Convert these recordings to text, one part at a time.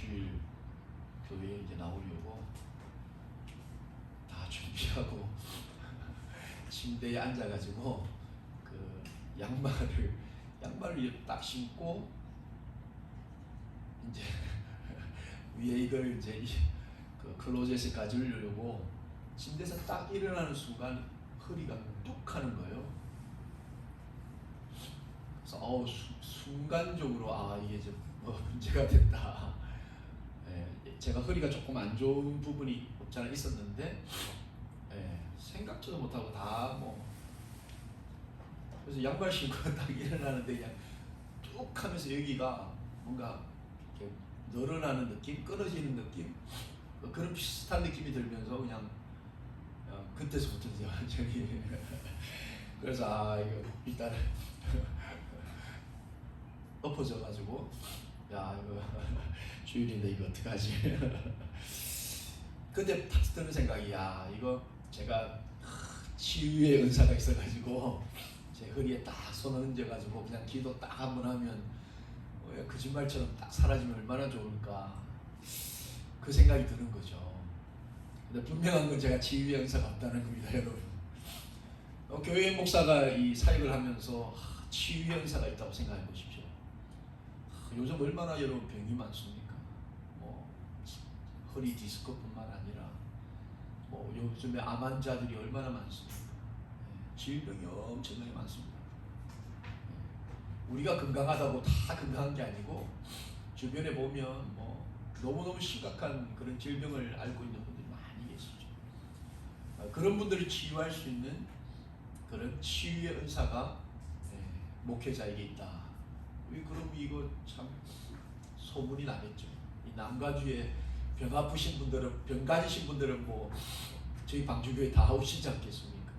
주일 교회에 이제 나오려고 다 준비하고 침대에 앉아가지고 그 양말을 딱 신고 이제 위에 이걸 이제 그 클로젯에 가지려고 침대에서 딱 일어나는 순간 허리가 뚝 하는 거예요. 그래서 순간적으로 이게 좀 뭐 문제가 됐다. 제가 허리가 조금 안 좋은 부분이 없지 않아 있었는데 생각지도 못하고 다 그래서 양말 신고 딱 일어나는데 그냥 뚝 하면서 여기가 뭔가 이렇게 늘어나는 느낌, 끊어지는 느낌, 그런 비슷한 느낌이 들면서 그냥 그때서부터 이제 완전히 그래서 이거 일단 엎어져가지고 이거 주일인데 이거 어떡하지? 그때 탁 드는 생각이 이거 제가 치유의 은사가 있어가지고 제 허리에 딱 손을 얹어가지고 그냥 기도 딱 한 번 하면 거짓말처럼 딱 사라지면 얼마나 좋을까, 그 생각이 드는 거죠. 근데 분명한 건 제가 치유의 은사가 없다는 겁니다, 여러분. 교회 목사가 이 사역을 하면서 치유의 은사가 있다고 생각해 보십시오. 요즘 얼마나 여러분 병이 많습니까? 허리 디스크뿐만 아니라 요즘에 암 환자들이 얼마나 많습니까? 질병이 엄청나게 많습니다. 우리가 건강하다고 다 건강한 게 아니고 주변에 보면 너무너무 심각한 그런 질병을 앓고 있는 분들이 많이 계시죠. 그런 분들을 치유할 수 있는 그런 치유의 은사가 목회자에게 있다. 그럼 이거 참 소문이 나겠죠. 이 남가주에 병 아프신 분들은, 병 가지신 분들은 저희 방주교회 다 오시지 않겠습니까?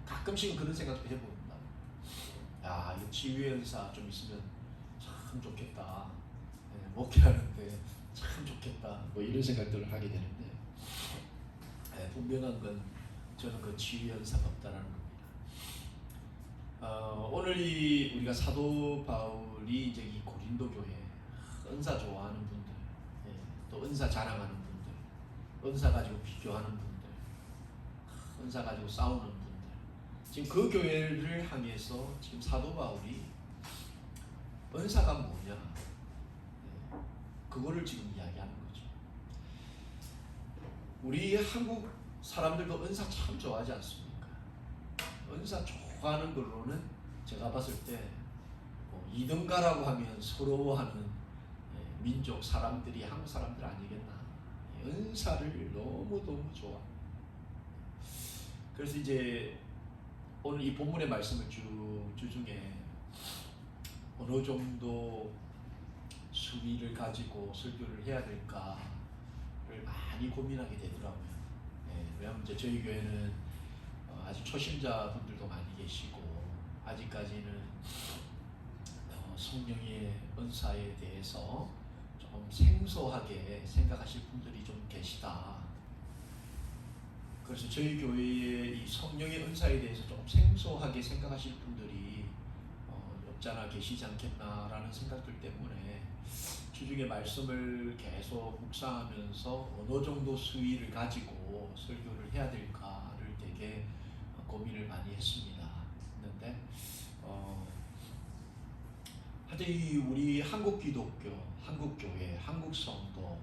가끔씩은 그런 생각도 해봅니다. 이 치유의 은사 좀 있으면 참 좋겠다. 목회하는데 참 좋겠다. 이런 생각들을 하게 되는데 분명한 건 저는 그 치유의 은사가 없다는 겁니다. 오늘 우리가 사도 바울이 이제 이 고린도 교회 은사 좋아하는 분들, 또 은사 자랑하는 분들, 은사 가지고 비교하는 분들, 은사 가지고 싸우는 분들, 지금 그 교회를 향해서 지금 사도 바울이 은사가 뭐냐, 그거를 지금 이야기하는 거죠. 우리 한국 사람들도 은사 참 좋아하지 않습니까? 은사 좋아하는 걸로는 제가 봤을 때 2등가라고 하면 서러워하는 민족 사람들이 한국 사람들 아니겠나. 은사를 너무너무 좋아. 그래서 이제 오늘 이 본문의 말씀을 주중에 어느 정도 수위를 가지고 설교를 해야 될까를 많이 고민하게 되더라고요. 왜냐하면 이제 저희 교회는 아직 초심자 분들도 많이 계시고 아직까지는 성령의 은사에 대해서 조금 생소하게 생각하실 분들이 좀 계시다. 그래서 저희 교회의 이 성령의 은사에 대해서 조금 생소하게 생각하실 분들이 없잖아 계시지 않겠나라는 생각들 때문에 주중에 말씀을 계속 묵상하면서 어느 정도 수위를 가지고 설교를 해야 될까를 되게 고민을 많이 했습니다. 했는데 하여튼 우리 한국 기독교, 한국 교회, 한국 성도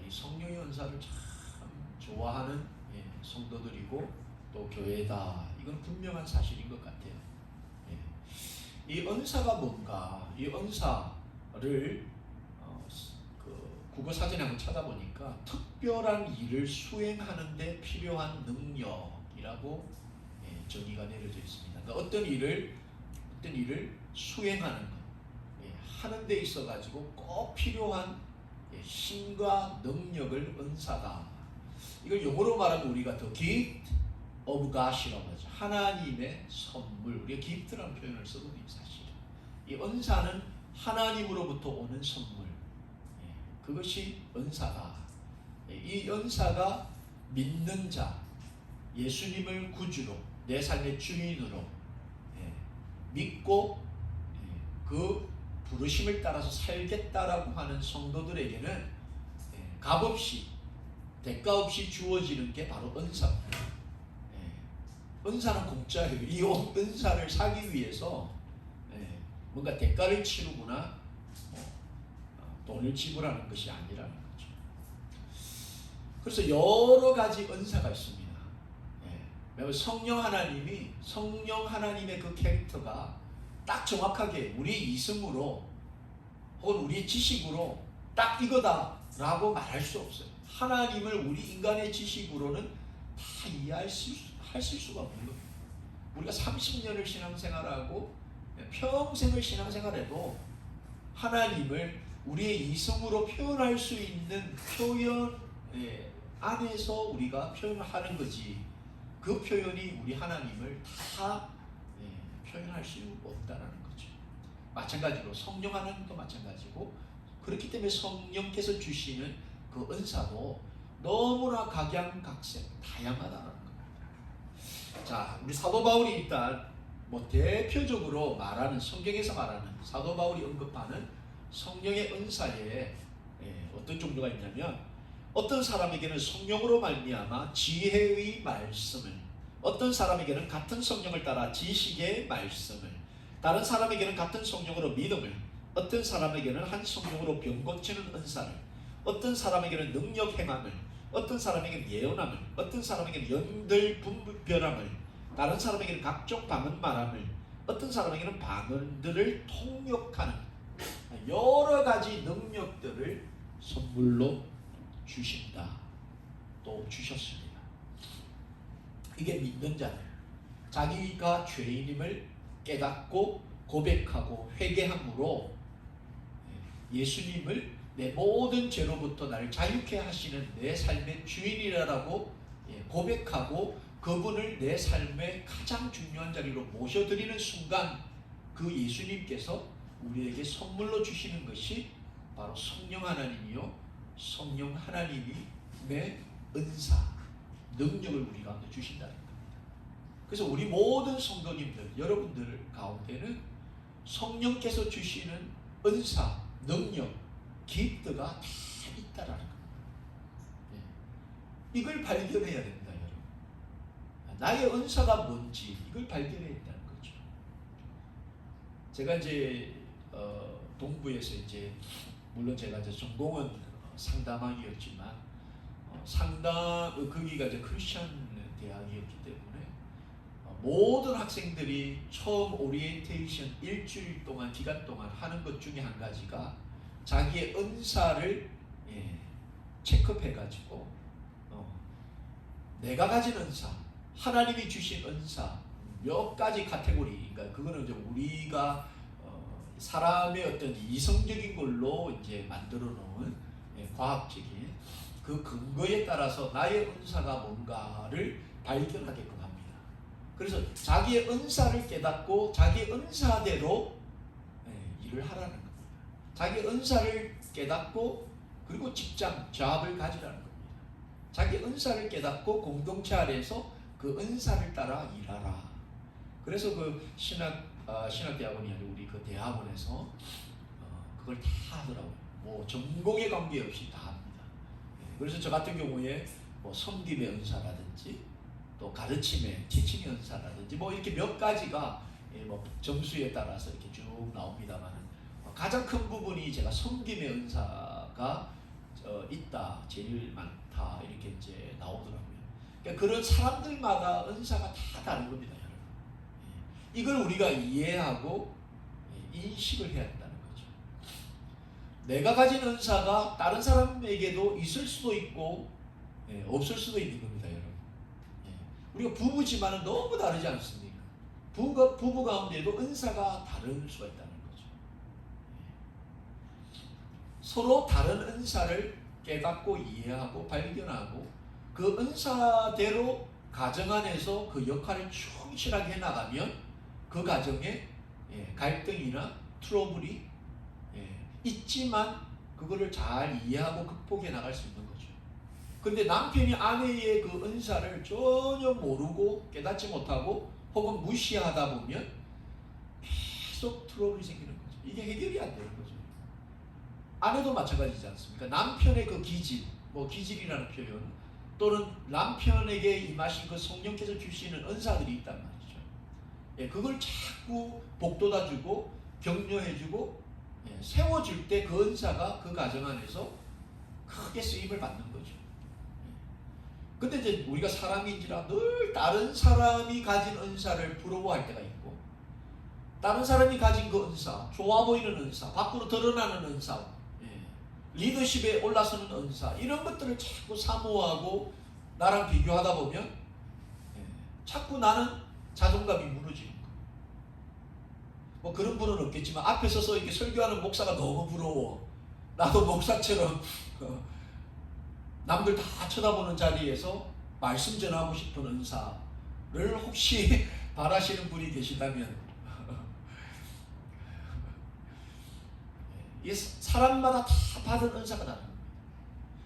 이 성령의 은사를 참 좋아하는 성도들이고 또 교회다. 이건 분명한 사실인 것 같아요. 이 은사가 뭔가, 이 은사를 국어 사전에 한번 찾아보니까 특별한 일을 수행하는 데 필요한 능력이라고 정의가 내려져 있습니다. 그러니까 어떤 일을 수행하는 것, 하는 데 있어 가지고 꼭 필요한 힘과 능력을 은사다. 이걸 영어로 말하면 우리가 the gift of God이라고 하죠. 하나님의 선물. 우리가 gift라는 표현을 쓰거든요. 사실 이 은사는 하나님으로부터 오는 선물, 그것이 은사다. 이 은사가 믿는 자, 예수님을 구주로, 내 삶의 주인으로 믿고 그 부르심을 따라서 살겠다라고 하는 성도들에게는 값없이 대가 없이 주어지는 게 바로 은사입니다. 은사는 공짜예요. 이 은사를 사기 위해서 뭔가 대가를 치르거나 돈을 지불하는 것이 아니라는 거죠. 그래서 여러 가지 은사가 있습니다. 성령 하나님의 그 캐릭터가 딱 정확하게 우리의 이성으로 혹은 우리의 지식으로 딱 이거다라고 말할 수 없어요. 하나님을 우리 인간의 지식으로는 다 이해하실 수가 없는 겁니다. 우리가 30년을 신앙생활하고 평생을 신앙생활해도 하나님을 우리의 이성으로 표현할 수 있는 표현 안에서 우리가 표현하는 거지, 그 표현이 우리 하나님을 다 표현할 수 없다는 거죠. 마찬가지로 성령 하나님도 마찬가지고, 그렇기 때문에 성령께서 주시는 그 은사도 너무나 각양각색 다양하다는 겁니다. 자, 우리 사도 바울이 일단 대표적으로 말하는, 성경에서 말하는, 사도 바울이 언급하는 성령의 은사에 어떤 종류가 있냐면, 어떤 사람에게는 성령으로 말미암아 지혜의 말씀을, 어떤 사람에게는 같은 성령을 따라 지식의 말씀을, 다른 사람에게는 같은 성령으로 믿음을, 어떤 사람에게는 한 성령으로 병 고치는 은사를, 어떤 사람에게는 능력 행함을, 어떤 사람에게는 예언함을, 어떤 사람에게는 연들 분별함을, 다른 사람에게는 각종 방언 말함을, 어떤 사람에게는 방언들을 통역하는 여러 가지 능력들을 선물로 주신다, 또 주셨습니다. 이게 믿는 자들, 자기가 죄인임을 깨닫고 고백하고 회개함으로 예수님을 내 모든 죄로부터 나를 자유케 하시는 내 삶의 주인이라고 고백하고 그분을 내 삶의 가장 중요한 자리로 모셔드리는 순간, 그 예수님께서 우리에게 선물로 주시는 것이 바로 성령 하나님이요, 성령 하나님이 내 은사, 능력을 우리 가운데 주신다는 겁니다. 그래서 우리 모든 성도님들, 여러분들 가운데는 성령께서 주시는 은사, 능력, 기프트가 다 있다라는 겁니다. 이걸 발견해야 됩니다, 여러분. 나의 은사가 뭔지 이걸 발견해야 된다는 거죠. 제가 이제 동부에서 물론 제가 이제 전공은 상담학이었지만 거기가 이제 크리스천 대학이었기 때문에 모든 학생들이 처음 오리엔테이션 일주일 동안 기간 동안 하는 것 중에 한 가지가 자기의 은사를 체크해가지고 내가 가진 은사, 하나님이 주신 은사 몇 가지 카테고리, 그러니까 그거는 이제 우리가 사람의 어떤 이성적인 걸로 이제 만들어 놓은 과학적인 그 근거에 따라서 나의 은사가 뭔가를 발견하게끔 합니다. 그래서 자기의 은사를 깨닫고 자기의 은사대로 일을 하라는 겁니다. 자기의 은사를 깨닫고 그리고 직장, 잡을 가지라는 겁니다. 자기의 은사를 깨닫고 공동체 안에서 그 은사를 따라 일하라. 그래서 그 신학대학원이 아니고 우리 그 대학원에서 그걸 다 하더라고요. 전공에 관계없이 다 합니다. 그래서 저 같은 경우에 섬김의 은사라든지 또 가르침의 티칭의 은사라든지 이렇게 몇 가지가 점수에 따라서 이렇게 쭉 나옵니다만, 가장 큰 부분이 제가 섬김의 은사가 있다, 제일 많다, 이렇게 이제 나오더라고요. 그러니까 그런 사람들마다 은사가 다 다른 겁니다, 여러분. 이걸 우리가 이해하고 인식을 해야 한다는 거죠. 내가 가진 은사가 다른 사람에게도 있을 수도 있고 없을 수도 있는 겁니다, 여러분. 우리가 부부지만은 너무 다르지 않습니까? 부부 가운데도 은사가 다를 수가 있다는 거죠. 서로 다른 은사를 깨닫고 이해하고 발견하고 그 은사대로 가정 안에서 그 역할을 충실하게 해나가면 그 가정에 갈등이나 트러블이 있지만 그거를 잘 이해하고 극복해 나갈 수 있는 거죠. 근데 남편이 아내의 그 은사를 전혀 모르고 깨닫지 못하고 혹은 무시하다 보면 계속 트러블이 생기는 거죠. 이게 해결이 안 되는 거죠. 아내도 마찬가지지 않습니까? 남편의 그 기질, 뭐 기질이라는 표현, 또는 남편에게 임하신 그 성령께서 주시는 은사들이 있단 말이죠. 예, 그걸 자꾸 복돋아주고 격려해주고 세워줄 때 그 은사가 그 가정 안에서 크게 쓰임을 받는 거죠. 근데 이제 우리가 사람인지라 늘 다른 사람이 가진 은사를 부러워할 때가 있고, 다른 사람이 가진 그 은사, 좋아 보이는 은사, 밖으로 드러나는 은사, 리더십에 올라서는 은사, 이런 것들을 자꾸 사모하고 나랑 비교하다 보면 자꾸 나는 자존감이 무너지는 거예요. 뭐 그런 분은 없겠지만 앞에 서서 이렇게 설교하는 목사가 너무 부러워. 나도 목사처럼 남들 다 쳐다보는 자리에서 말씀 전하고 싶은 은사를 혹시 바라시는 분이 계시다면 이 사람마다 다 받은 은사가 다른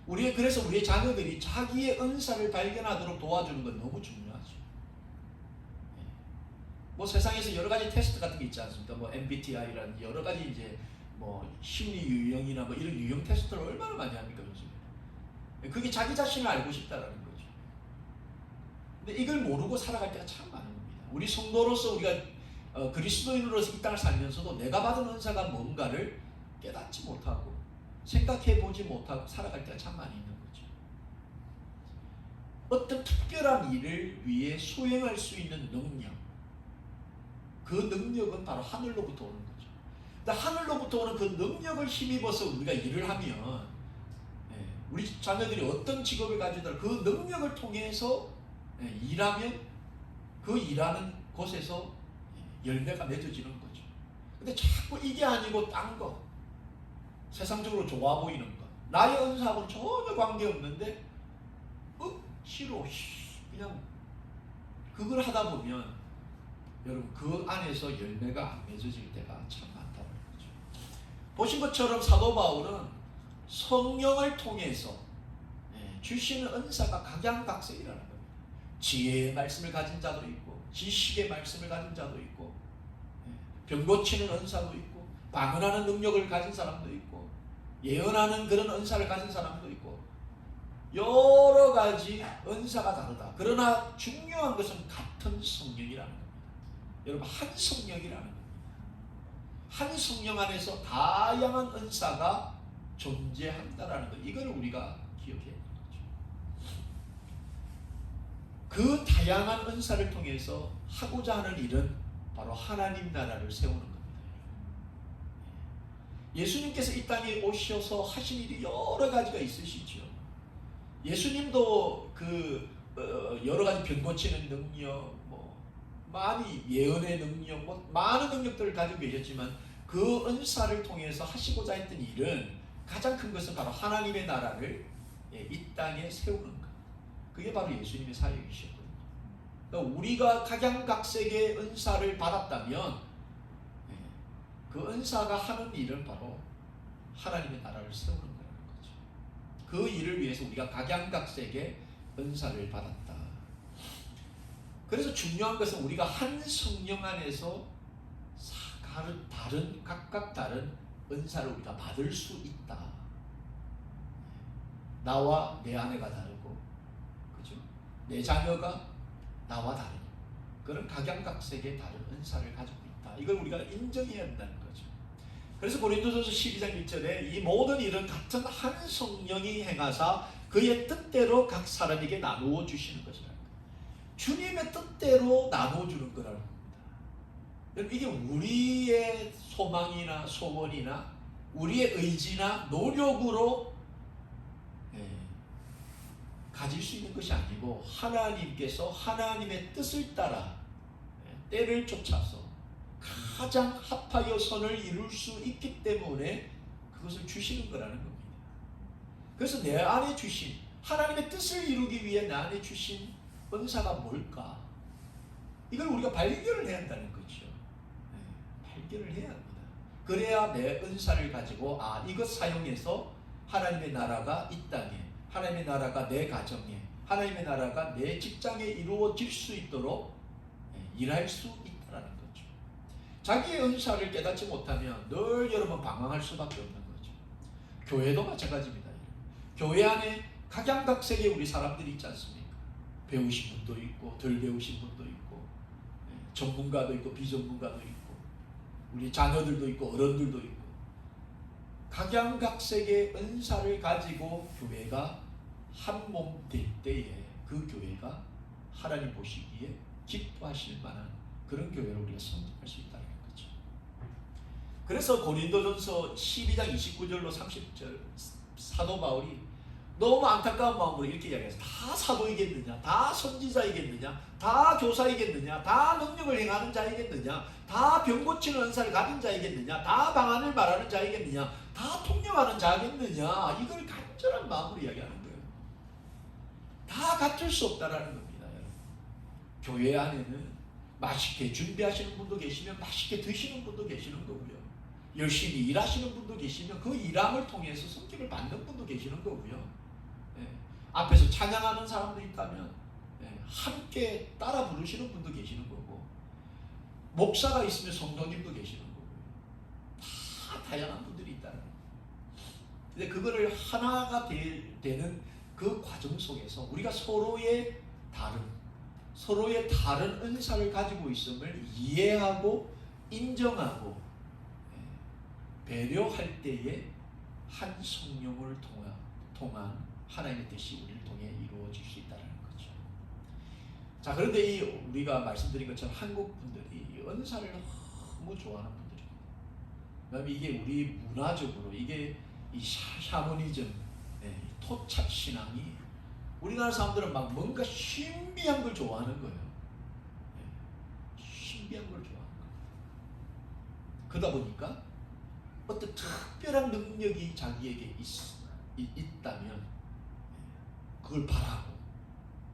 겁니다. 그래서 우리의 자녀들이 자기의 은사를 발견하도록 도와주는 건 너무 중요하죠. 뭐 세상에서 여러 가지 테스트 같은 게 있지 않습니까? 뭐 MBTI라는 여러 가지 이제 뭐 심리 유형이나 뭐 이런 유형 테스트를 얼마나 많이 합니까, 요즘에? 그게 자기 자신을 알고 싶다라는 거죠. 근데 이걸 모르고 살아갈 때가 참 많은 겁니다. 우리 성도로서 우리가 그리스도인으로서 이 땅을 살면서도 내가 받은 은사가 뭔가를 깨닫지 못하고 생각해 보지 못하고 살아갈 때가 참 많이 있는 거죠. 어떤 특별한 일을 위해 수행할 수 있는 능력, 그 능력은 바로 하늘로부터 오는 거죠. 근데 하늘로부터 오는 그 능력을 힘입어서 우리가 일을 하면 우리 자녀들이 어떤 직업을 가지더라도 그 능력을 통해서 일하면 그 일하는 곳에서 열매가 맺어지는 거죠. 근데 자꾸 이게 아니고 딴 거, 세상적으로 좋아 보이는 거, 나의 은사하고는 전혀 관계없는데 억지로 그냥 그걸 하다 보면 여러분 그 안에서 열매가 안 맺어질 때가 참 많다는 거죠. 보신 것처럼 사도 바울은 성령을 통해서 주시는 은사가 각양각색이라는 겁니다. 지혜의 말씀을 가진 자도 있고, 지식의 말씀을 가진 자도 있고, 병 고치는 은사도 있고, 방언하는 능력을 가진 사람도 있고, 예언하는 그런 은사를 가진 사람도 있고, 여러 가지 은사가 다르다. 그러나 중요한 것은 같은 성령이라는 겁니다. 여러분, 한 성령이라는 겁니다. 한 성령 안에서 다양한 은사가 존재한다라는 것, 이걸 우리가 기억해야 되는 거죠. 그 다양한 은사를 통해서 하고자 하는 일은 바로 하나님 나라를 세우는 겁니다. 예수님께서 이 땅에 오셔서 하신 일이 여러 가지가 있으시죠. 예수님도 여러 가지 병 고치는 능력, 많이 예언의 능력, 많은 능력들을 가지고 계셨지만 그 은사를 통해서 하시고자 했던 일은 가장 큰 것은 바로 하나님의 나라를 이 땅에 세우는 것. 그게 바로 예수님의 사역이셨거든요. 그러니까 우리가 각양각색의 은사를 받았다면 그 은사가 하는 일은 바로 하나님의 나라를 세우는 거라는 거죠. 그 일을 위해서 우리가 각양각색의 은사를 받았다. 그래서 중요한 것은 우리가 한 성령 안에서 각각 다른 은사를 우리가 받을 수 있다. 나와 내 아내가 다르고, 그죠? 내 자녀가 나와 다른 그런 각양각색의 다른 은사를 가지고 있다. 이걸 우리가 인정해야 한다는 거죠. 그래서 고린도전서 12장 1절에 이 모든 일은 같은 한 성령이 행하사 그의 뜻대로 각 사람에게 나누어 주시는 것이라. 주님의 뜻대로 나눠주는 거라는 겁니다. 이게 우리의 소망이나 소원이나 우리의 의지나 노력으로 가질 수 있는 것이 아니고 하나님께서 하나님의 뜻을 따라 때를 쫓아서 가장 합하여 선을 이룰 수 있기 때문에 그것을 주시는 거라는 겁니다. 그래서 내 안에 주신 하나님의 뜻을 이루기 위해 내 안에 주신 은사가 뭘까? 이걸 우리가 발견을 해야 한다는 거죠. 발견을 해야 합니다. 그래야 내 은사를 가지고 이것 사용해서 하나님의 나라가 이 땅에, 하나님의 나라가 내 가정에, 하나님의 나라가 내 직장에 이루어질 수 있도록 일할 수 있다는 거죠. 자기의 은사를 깨닫지 못하면 늘 여러분 방황할 수밖에 없는 거죠. 교회도 마찬가지입니다. 교회 안에 각양각색의 우리 사람들이 있지 않습니까? 배우신 분도 있고 덜 배우신 분도 있고 전문가도 있고 비전문가도 있고 우리 자녀들도 있고 어른들도 있고 각양각색의 은사를 가지고 교회가 한 몸 될 때에 그 교회가 하나님 보시기에 기뻐하실 만한 그런 교회로 우리가 성장할 수 있다는 거죠. 그래서 고린도전서 12장 29절로 30절 사도 바울이 너무 안타까운 마음으로 이렇게 이야기해서 다 사도이겠느냐, 다 선지자이겠느냐, 다 교사이겠느냐, 다 능력을 행하는 자이겠느냐, 다 병 고치는 은사를 가진 자이겠느냐, 다 방언을 말하는 자이겠느냐, 다 통역하는 자겠느냐, 이걸 간절한 마음으로 이야기하는 거예요. 다 갖출 수 없다라는 겁니다. 여러분. 교회 안에는 맛있게 준비하시는 분도 계시면 맛있게 드시는 분도 계시는 거고요. 열심히 일하시는 분도 계시면 그 일함을 통해서 성격을 받는 분도 계시는 거고요. 앞에서 찬양하는 사람도 있다면 함께 따라 부르시는 분도 계시는 거고, 목사가 있으면 성도님도 계시는 거고요. 다 다양한 분들이 있다는 거예요. 근데 그거를 하나가 되는 그 과정 속에서 우리가 서로의 다른 은사를 가지고 있음을 이해하고 인정하고 배려할 때에 한 성령을 통한 하나님의 뜻이 우리를 통해 이루어질 수 있다는 거죠. 자, 그런데 우리가 말씀드린 것처럼 한국 분들이 은사를 너무 좋아하는 분들입니다. 그다음에 이게 우리 문화적으로 이게 이 샤머니즘, 토착 신앙이 우리나라 사람들은 막 뭔가 신비한 걸 좋아하는 거예요. 신비한 걸 좋아하는 거예요. 그러다 보니까 어떤 특별한 능력이 자기에게 있다면 그걸 바라고,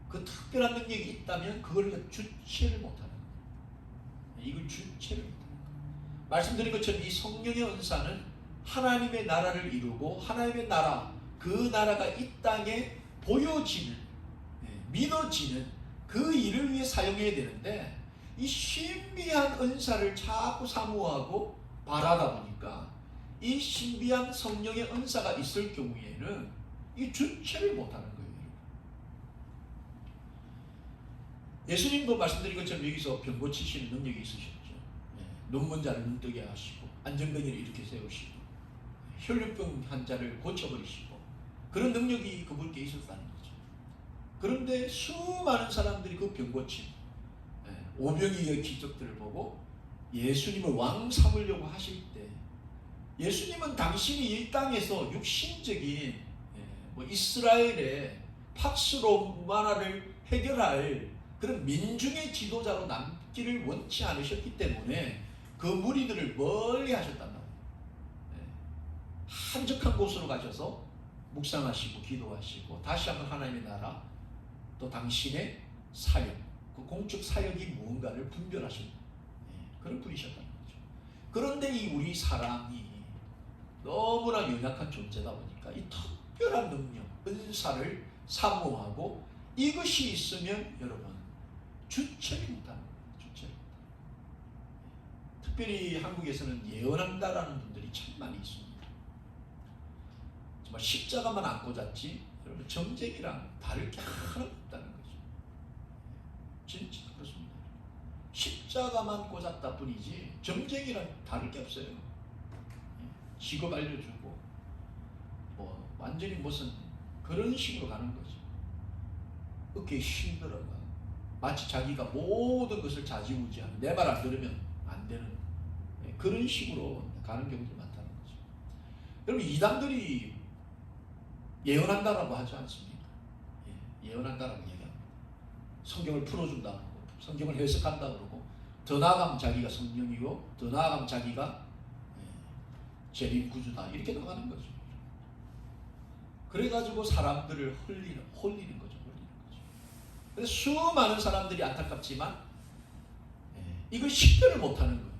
그 특별한 능력이 있다면 그걸 주체를 못하는 거예요. 이걸 주체를 못하는 거예요. 말씀드린 것처럼 이 성령의 은사는 하나님의 나라를 이루고 하나님의 나라, 그 나라가 이 땅에 보여지는, 믿어지는 그 일을 위해 사용해야 되는데, 이 신비한 은사를 자꾸 사모하고 바라다 보니까 이 신비한 성령의 은사가 있을 경우에는 이 주체를 못하는 거예요. 예수님도 말씀드린 것처럼 여기서 병 고치시는 능력이 있으셨죠. 눈먼 자를 눈뜨게 하시고 안정뱅이를 이렇게 세우시고 혈류병 환자를 고쳐버리시고 그런 능력이 그분께 있었다는 거죠. 그런데 수많은 사람들이 그 병 고침, 오병이의 기적들을 보고 예수님을 왕 삼으려고 하실 때, 예수님은 당신이 이 땅에서 육신적인 이스라엘의 팍스 로마나를 해결할 그런 민중의 지도자로 남기를 원치 않으셨기 때문에 그 무리들을 멀리 하셨단 말이에요. 한적한 곳으로 가셔서 묵상하시고 기도하시고 다시 한번 하나님의 나라, 또 당신의 사역, 그 공적 사역이 무언가를 분별하신 그런 분이셨다는 거죠. 그런데 이 우리 사람이 너무나 연약한 존재다 보니까 이 특별한 능력, 은사를 사모하고 이것이 있으면 여러분 주체를 못하는 거예요. 주체를 못하는 거예요. 특별히 한국에서는 예언한다라는 분들이 참 많이 있습니다. 정말 십자가만 안 꽂았지 여러분 정쟁이랑 다를 게 하나도 없다는 거죠. 진짜 그렇습니다. 십자가만 꽂았다 뿐이지 정쟁이랑 다를 게 없어요. 직업 알려주고 완전히 무슨 그런 식으로 가는 거죠. 어깨에 힘들어가 마치 자기가 모든 것을 좌지우지하는, 내 말 안 들으면 안 되는 그런 식으로 가는 경우도 많다는 거죠. 여러분 이단들이 예언한다라고 하지 않습니까? 예언한다라고 얘기합니다. 성경을 풀어준다 그러고 성경을 해석한다 그러고 더 나아가면 자기가 성령이고 더 나아가면 자기가 재림 구주다 이렇게 나가는 거죠. 그래가지고 사람들을 홀리는 거죠. 그래서 수많은 사람들이 안타깝지만 이걸 식별을 못하는 거예요.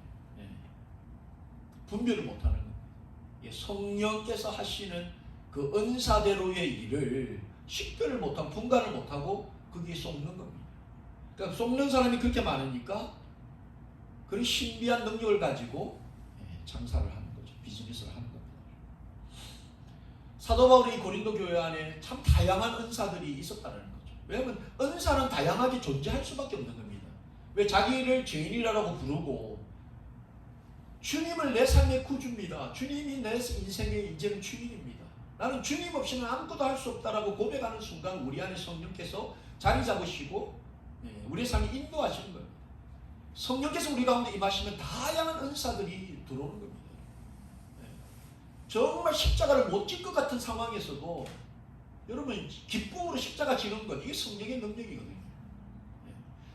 분별을 못하는 거예요. 성령께서 하시는 그 은사대로의 일을 식별을 못하고 분간을 못하고 거기에 속는 겁니다. 그러니까 속는 사람이 그렇게 많으니까 그런 신비한 능력을 가지고 장사를 하는 거죠. 비즈니스를 하는 겁니다. 사도 바울이 고린도 교회 안에 참 다양한 은사들이 있었다는 거죠. 왜냐하면 은사는 다양하게 존재할 수밖에 없는 겁니다. 왜 자기를 죄인이라고 부르고 주님을 내 삶의 구주입니다. 주님이 내 인생의 이제는 주인입니다. 나는 주님 없이는 아무것도 할 수 없다라고 고백하는 순간 우리 안에 성령께서 자리 잡으시고 우리의 삶을 인도하시는 겁니다. 성령께서 우리 가운데 임하시면 다양한 은사들이 들어오는 겁니다. 정말 십자가를 못 질 것 같은 상황에서도 여러분 기쁨으로 십자가 지는 것, 이게 성령의 능력이거든요.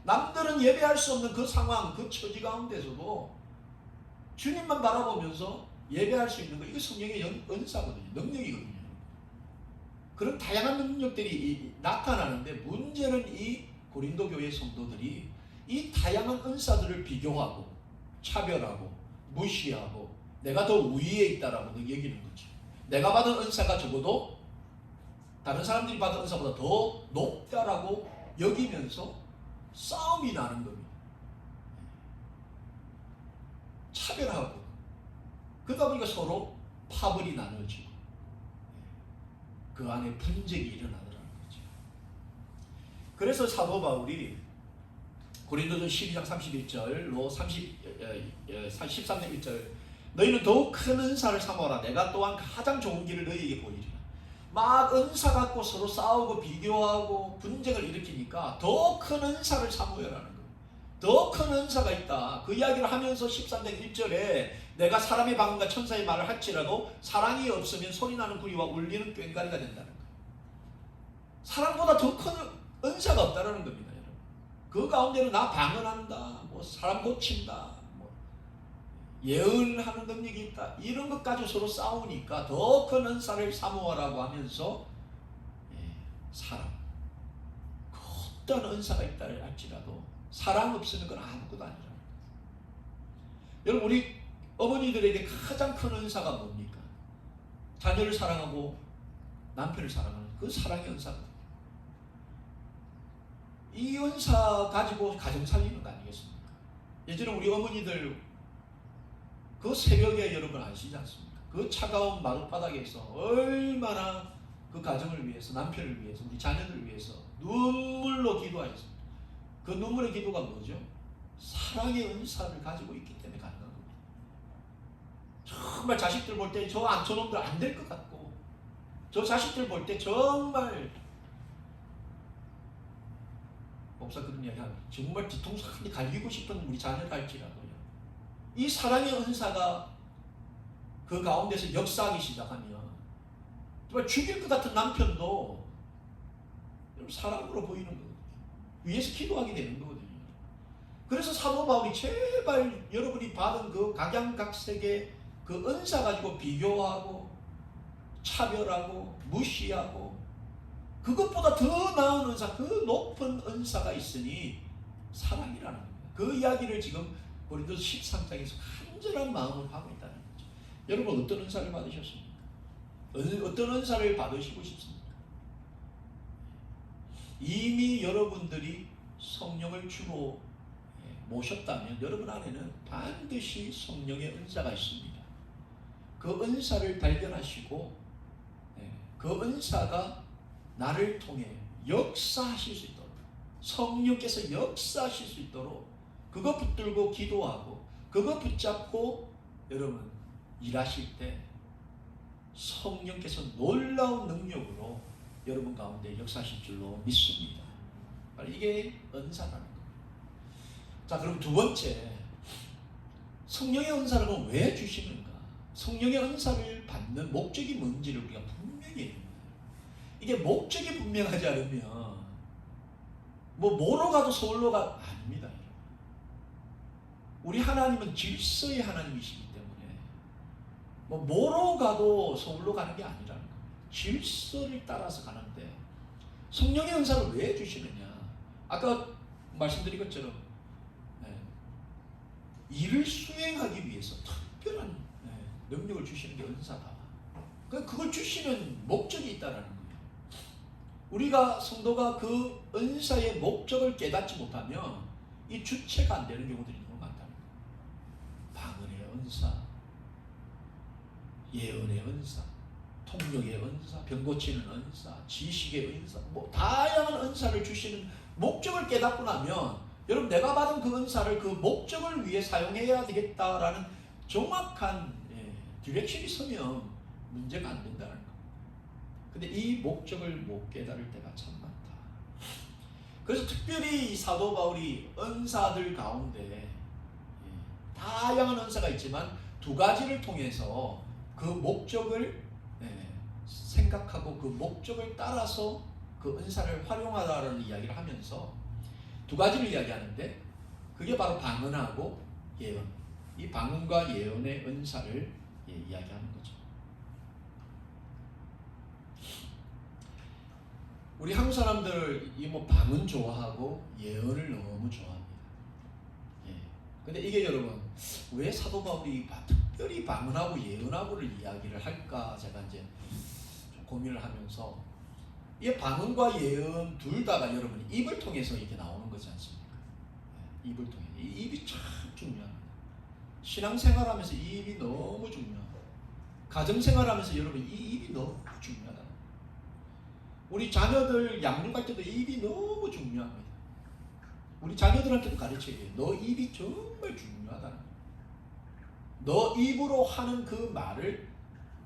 남들은 예배할 수 없는 그 상황, 그 처지 가운데서도 주님만 바라보면서 예배할 수 있는 것, 이게 성령의 은사거든요. 능력이거든요. 그런 다양한 능력들이 나타나는데, 문제는 이 고린도 교회 성도들이 이 다양한 은사들을 비교하고 차별하고 무시하고 내가 더 우위에 있다라고 여기는 거죠. 내가 받은 은사가 적어도 다른 사람들이 받은 은사보다 더 높다라고 여기면서 싸움이 나는 겁니다. 차별하고, 그러다 보니까 서로 파벌이 나눠지고 그 안에 분쟁이 일어나더라는 거죠. 그래서 사도 바울이 고린도전 12장 31절로 13장 1절, 너희는 더욱 큰 은사를 사모하라. 내가 또한 가장 좋은 길을 너희에게 보이리라. 막 은사 갖고 서로 싸우고 비교하고 분쟁을 일으키니까 더 큰 은사를 사모하라는 거예요. 더 큰 은사가 있다. 그 이야기를 하면서 13장 1절에 내가 사람의 방언과 천사의 말을 할지라도 사랑이 없으면 소리나는 구리와 울리는 꽹과리가 된다는 거예요. 사랑보다 더 큰 은사가 없다는 겁니다. 여러분. 그 가운데는 나 방언한다, 뭐 사람 고친다, 뭐 예언하는 능력이 있다, 이런 것 가지고 서로 싸우니까 더 큰 은사를 사모하라고 하면서 사랑, 어떤 은사가 있다 할지라도 사랑 없으면 그건 아무것도 아니라. 여러분, 우리 어머니들에게 가장 큰 은사가 뭡니까? 자녀를 사랑하고 남편을 사랑하는 그 사랑의 은사거든요. 이 은사 가지고 가정 살리는 거 아니겠습니까? 예전에 우리 어머니들 그 새벽에 여러분 아시지 않습니까? 그 차가운 마룻바닥에서 얼마나 그 가정을 위해서, 남편을 위해서, 우리 자녀들을 위해서 눈물로 기도하셨습니다. 그 눈물의 기도가 뭐죠? 사랑의 은사를 가지고 있기 때문에 가능한 겁니다. 정말 자식들 볼 때 저놈들 안 될 것 같고, 저 자식들 볼 때 정말, 목사 그런 이야기 하면 정말 뒤통수 한 대 갈기고 싶은 우리 자녀가 할지라도요, 이 사랑의 은사가 그 가운데서 역사하기 시작하면 정말 죽일 것 같은 남편도 사랑으로 보이는 거거든요. 위에서 기도하게 되는 거거든요. 그래서 사도 바울이 제발 여러분이 받은 그 각양각색의 그 은사 가지고 비교하고 차별하고 무시하고, 그것보다 더 나은 은사, 그 높은 은사가 있으니 사랑이라는 겁니다. 그 이야기를 지금 고린도서 13장에서 간절한 마음으로 하고 있다는 거죠. 여러분, 어떤 은사를 받으셨습니까? 어떤 은사를 받으시고 싶습니까? 이미 여러분들이 성령을 주로 모셨다면 여러분 안에는 반드시 성령의 은사가 있습니다. 그 은사를 발견하시고 그 은사가 나를 통해 역사하실 수 있도록, 성령께서 역사하실 수 있도록 그거 붙들고 기도하고 그거 붙잡고 여러분 일하실 때 성령께서 놀라운 능력으로 여러분 가운데 역사하실 줄로 믿습니다. 이게 은사라는 겁니다. 자, 그럼 두 번째, 성령의 은사를 왜 주시는가? 성령의 은사를 받는 목적이 뭔지를 우리가 분명히 해야 됩니다. 이게 목적이 분명하지 않으면 뭐로 가도 서울로가 아닙니다. 우리 하나님은 질서의 하나님이시기 때문에 뭐로 가도 서울로 가는 게 아니라는 겁니다. 질서를 따라서 가는데, 성령의 은사를 왜 주시느냐? 아까 말씀드린 것처럼 일을 수행하기 위해서 특별한 능력을 주시는 게 은사다. 그걸 주시는 목적이 있다는 거예요. 우리가 성도가 그 은사의 목적을 깨닫지 못하면 이 주체가 안 되는 경우들이 너무 많다는 거예요. 은사, 예언의 은사, 통역의 은사, 병 고치는 은사, 지식의 은사, 뭐 다양한 은사를 주시는 목적을 깨닫고 나면 여러분 내가 받은 그 은사를 그 목적을 위해 사용해야 되겠다라는 정확한 디렉션이 서면 문제가 안 된다는 거. 근데 이 목적을 못 깨달을 때가 참 많다. 그래서 특별히 이 사도 바울이 은사들 가운데 다양한 은사가 있지만 두 가지를 통해서 그 목적을 생각하고 그 목적을 따라서 그 은사를 활용하라는 이야기를 하면서 두 가지를 이야기하는데 그게 바로 방언하고 예언. 이 방언과 예언의 은사를 이야기하는 거죠. 우리 한국 사람들 이 뭐 방언 좋아하고 예언을 너무 좋아합니다. 근데 이게 여러분 왜 사도 바울이 특별히 방언하고 예언하고를 이야기를 할까 제가 이제 좀 고민을 하면서 이 방언과 예언 둘 다가 여러분 입을 통해서 이렇게 나오는 거지 않습니까? 입을 통해. 이 입이 참 중요합니다. 신앙생활하면서 이 입이 너무 중요하고 가정생활하면서 여러분 이 입이 너무 중요하다. 우리 자녀들 양육할 때도 이 입이 너무 중요합니다. 우리 자녀들한테도 가르쳐야 돼요. 너 입이 정말 중요하다는 거예요. 너 입으로 하는 그 말을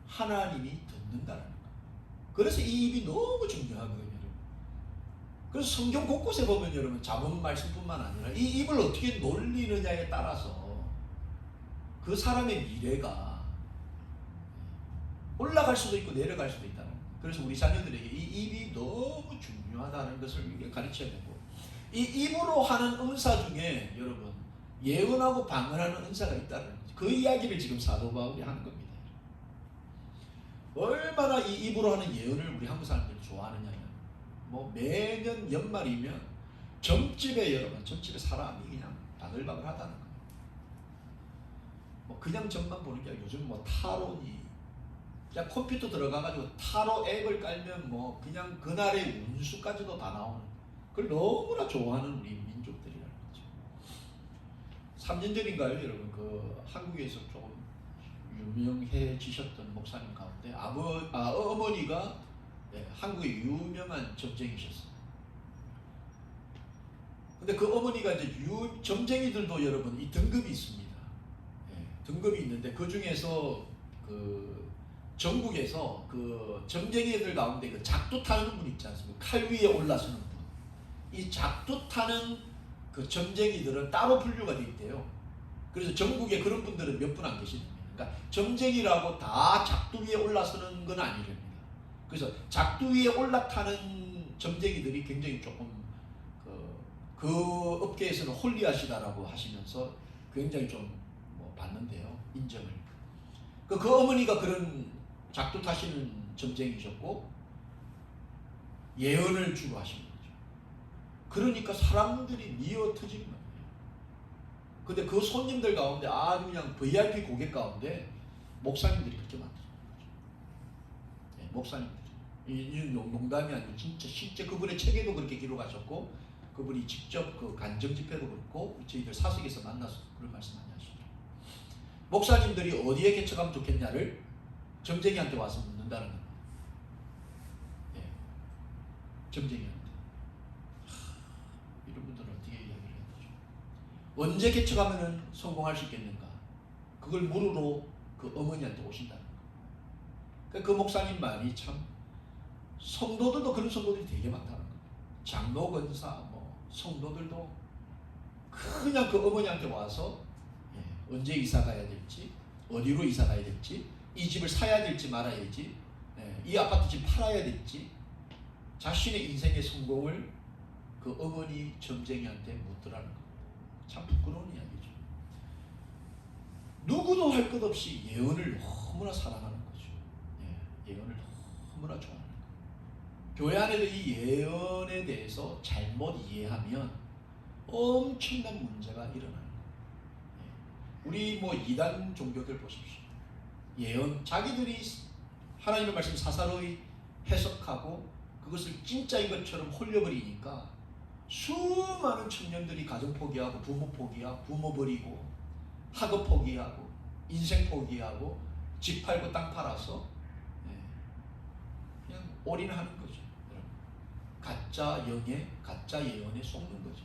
하나님이 듣는다는 거예요. 그래서 이 입이 너무 중요하거든요. 그래서 성경 곳곳에 보면 여러분 잠언 말씀뿐만 아니라 이 입을 어떻게 놀리느냐에 따라서 그 사람의 미래가 올라갈 수도 있고 내려갈 수도 있다는 거예요. 그래서 우리 자녀들에게 이 입이 너무 중요하다는 것을 가르쳐야 되고 이 입으로 하는 은사 중에 여러분 예언하고 방언하는 은사가 있다는 거죠. 그 이야기를 지금 사도 바울이 하는 겁니다. 얼마나 이 입으로 하는 예언을 우리 한국 사람들이 좋아하느냐면 뭐 매년 연말이면 점집에 여러분 점집에 사람이 그냥 바글바글하다는 거예요. 뭐 그냥 점만 보는 게 아니라 요즘 뭐 타로니 그냥 컴퓨터 들어가가지고 타로 앱을 깔면 뭐 그냥 그날의 운수까지도 다 나오는 그걸 너무나 좋아하는 우리 민족들이라는 거죠. 3년 전인가요 여러분 그 한국에서 조금 유명해지셨던 목사님 가운데 어머니가 한국의 유명한 점쟁이셨어요. 근데 그 어머니가 이제 점쟁이들도 여러분 이 등급이 있습니다. 등급이 있는데 그 중에서 그 전국에서 그 점쟁이들 가운데 그 작두 타는 분 있지 않습니까? 칼 위에 올라서는 분. 이 작두 타는 그 점쟁이들은 따로 분류가 되어 있대요. 그래서 전국에 그런 분들은 몇 분 안 계십니다. 그러니까 점쟁이라고 다 작두 위에 올라서는 건 아니랍니다. 그래서 작두 위에 올라타는 점쟁이들이 굉장히 조금 그 업계에서는 홀리하시다라고 하시면서 굉장히 좀 뭐 받는데요. 인정을. 그 어머니가 그런 작두 타시는 점쟁이셨고 예언을 주로 하시는 거죠. 그러니까 사람들이 미어 터지는 거예요. 근데 그 손님들 가운데 아주 그냥 VIP 고객 가운데 목사님들이 그렇게 많더라고요. 목사님들이. 이 농담이 아니고 진짜 실제 그분의 책에도 그렇게 기록하셨고 그분이 직접 그 간증 집회도 그렇고 저희들 사석에서 만나서 그런 말씀 많이 하시더라고요. 목사님들이 어디에 개척하면 좋겠냐를 점쟁이한테 와서 묻는다는 겁니다. 점쟁이한테. 이런 분들은 어떻게 이야기를 해야 되죠? 언제 개척하면 성공할 수 있겠는가? 그걸 물으러 그 어머니한테 오신다는 거예요. 그러니까 그 목사님 말이 참 성도들도 그런 성도들이 되게 많다는 거예요. 장로, 권사, 뭐 성도들도 그냥 그 어머니한테 와서 언제 이사 가야 될지, 어디로 이사 가야 될지, 이 집을 사야 될지 말아야 될지, 이 아파트 집 팔아야 될지, 자신의 인생의 성공을 그 어머니 점쟁이한테 묻더라는 겁니다. 참 부끄러운 이야기죠. 누구도 할 것 없이 예언을 너무나 사랑하는 거죠. 예언을 너무나 좋아하는 거예요. 교회 안에도 이 예언에 대해서 잘못 이해하면 엄청난 문제가 일어나는 거예요. 우리 뭐 이단 종교들 보십시오. 예언, 자기들이 하나님의 말씀 사사로이 해석하고 그것을 진짜인 것처럼 홀려버리니까 수많은 청년들이 가정 포기하고 부모 포기하고 부모 버리고 학업 포기하고 인생 포기하고 집 팔고 땅 팔아서 그냥 올인하는 거죠. 여러분. 가짜 영에 가짜 예언에 속는 거죠.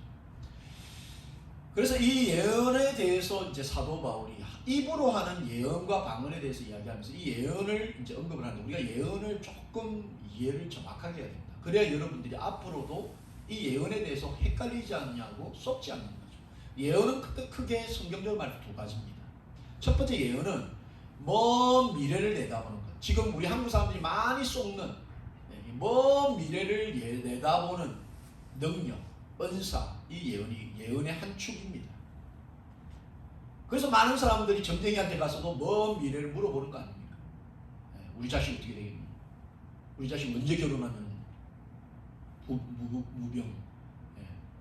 그래서 이 예언에 대해서 이제 사도 바울이 입으로 하는 예언과 방언에 대해서 이야기하면서 이 예언을 이제 언급을 하는데 우리가 예언을 조금 이해를 정확하게 해야 됩니다. 그래야 여러분들이 앞으로도 이 예언에 대해서 헷갈리지 않냐고 속지 않는 거죠. 예언은 크게 성경적으로 말해서 두 가지입니다. 첫 번째 예언은 먼 미래를 내다보는 것. 지금 우리 한국 사람들이 많이 쏟는 먼 미래를 내다보는 능력, 은사, 이 예언의 한 축입니다. 그래서 많은 사람들이 점쟁이한테 가서도 먼 미래를 물어보는 거 아닙니까? 우리 자식 어떻게 되겠니? 우리 자식 언제 결혼하면 무병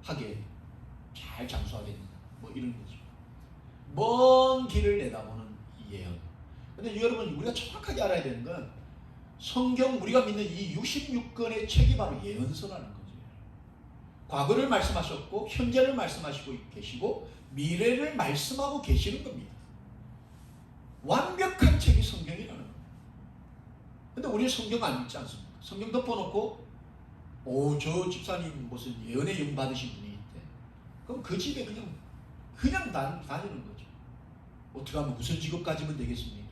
하게 잘 장수하겠니? 뭐 이런 거죠. 먼 길을 내다보는 예언. 근데 여러분 우리가 정확하게 알아야 되는 건 성경 우리가 믿는 이 66권의 책이 바로 예언서라는 거죠. 과거를 말씀하셨고 현재를 말씀하시고 계시고 미래를 말씀하고 계시는 겁니다. 완벽한 책이 성경이라는 겁니다. 근데 우리는 성경 안 읽지 않습니까? 성경 덮어놓고 저 집사님 무슨 예언의 영 받으신 분이 있대. 그럼 그 집에 그냥 다니는 거죠. 어떻게 하면 무슨 직업 가지면 되겠습니까?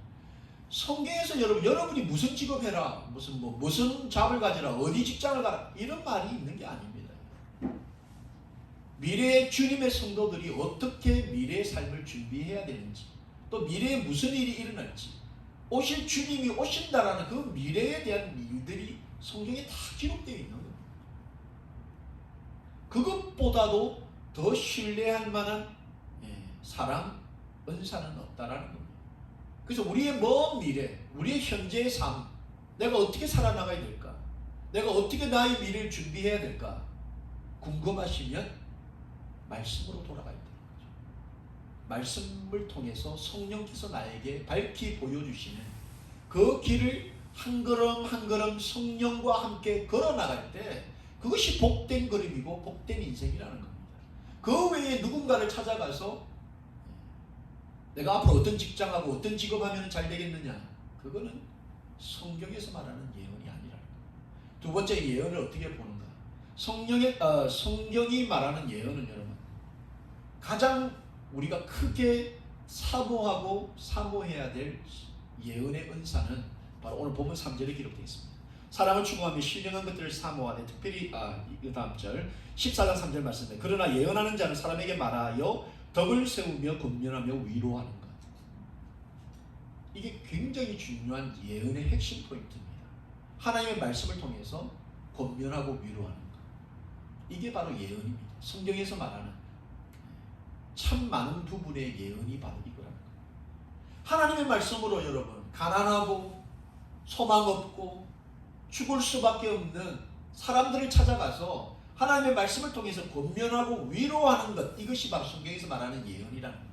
성경에서 여러분이 무슨 직업 해라, 무슨 잡을 가지라, 어디 직장을 가라 이런 말이 있는 게 아닙니다. 미래의 주님의 성도들이 어떻게 미래의 삶을 준비해야 되는지, 또 미래에 무슨 일이 일어날지, 오실 주님이 오신다라는 그 미래에 대한 일들이 성경에 다 기록되어 있는 겁니다. 그것보다도 더 신뢰할 만한 사랑, 은사는 없다라는 겁니다. 그래서 우리의 먼 미래, 우리의 현재의 삶, 내가 어떻게 살아나가야 될까? 내가 어떻게 나의 미래를 준비해야 될까? 궁금하시면 말씀으로 돌아가야 되는 거죠. 말씀을 통해서 성령께서 나에게 밝히 보여주시는 그 길을 한 걸음 한 걸음 성령과 함께 걸어나갈 때 그것이 복된 걸음이고 복된 인생이라는 겁니다. 그 외에 누군가를 찾아가서 내가 앞으로 어떤 직장하고 어떤 직업하면 잘 되겠느냐, 그거는 성경에서 말하는 예언이 아니라는 거예요. 두 번째 예언을 어떻게 보는가? 성경이 말하는 예언은 여러분 가장 우리가 크게 사모하고 사모해야 될 예언의 은사는 바로 오늘 본문 3절에 기록되어 있습니다. 사람을 추구하며 신령한 것들을 사모하되 특별히 이 다음 절 14장 3절 말씀입니다. 그러나 예언하는 자는 사람에게 말하여 덕을 세우며 권면하며 위로하는 것. 이게 굉장히 중요한 예언의 핵심 포인트입니다. 하나님의 말씀을 통해서 권면하고 위로하는 것. 이게 바로 예언입니다. 성경에서 말하는 참 많은 부분의 예언이 바로 이거라는 거예요. 하나님의 말씀으로 여러분 가난하고 소망 없고 죽을 수밖에 없는 사람들을 찾아가서 하나님의 말씀을 통해서 권면하고 위로하는 것, 이것이 바로 성경에서 말하는 예언이라는 거예요.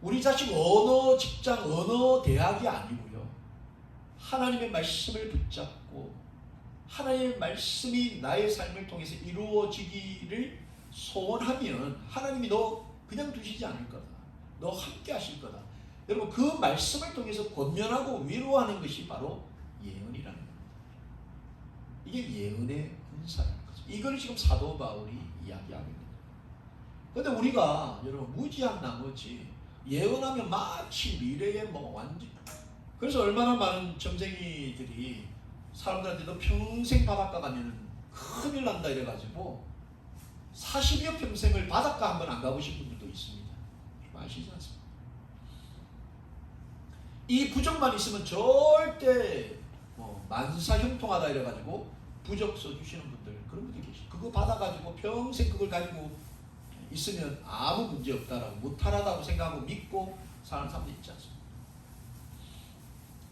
우리 자식 어느 직장, 어느 대학이 아니고요. 하나님의 말씀을 붙잡고 하나님의 말씀이 나의 삶을 통해서 이루어지기를 소원하면 하나님이 너 그냥 두시지 않을 거다. 너 함께 하실 거다. 여러분 그 말씀을 통해서 권면하고 위로하는 것이 바로 예언이라는 겁니다. 이게 예언의 은사라는 거죠. 이걸 지금 사도 바울이 이야기하고 있는 거예요. 그런데 우리가 여러분 무지한 나머지 예언하면 마치 미래에 완전, 그래서 얼마나 많은 점쟁이들이 사람들한테 너 평생 바닷가 가면 큰일 난다 이래가지고 40여 평생을 바닷가 한번 안 가보신 분들도 있습니다. 아시지 않습니까? 이 부적만 있으면 절대 만사형통하다 이래가지고 부적 써주시는 분들, 그런 분들 계시죠. 그거 받아가지고 평생 그걸 가지고 있으면 아무 문제 없다라고, 무탈하다고 생각하고 믿고 사는 사람도 있지 않습니까?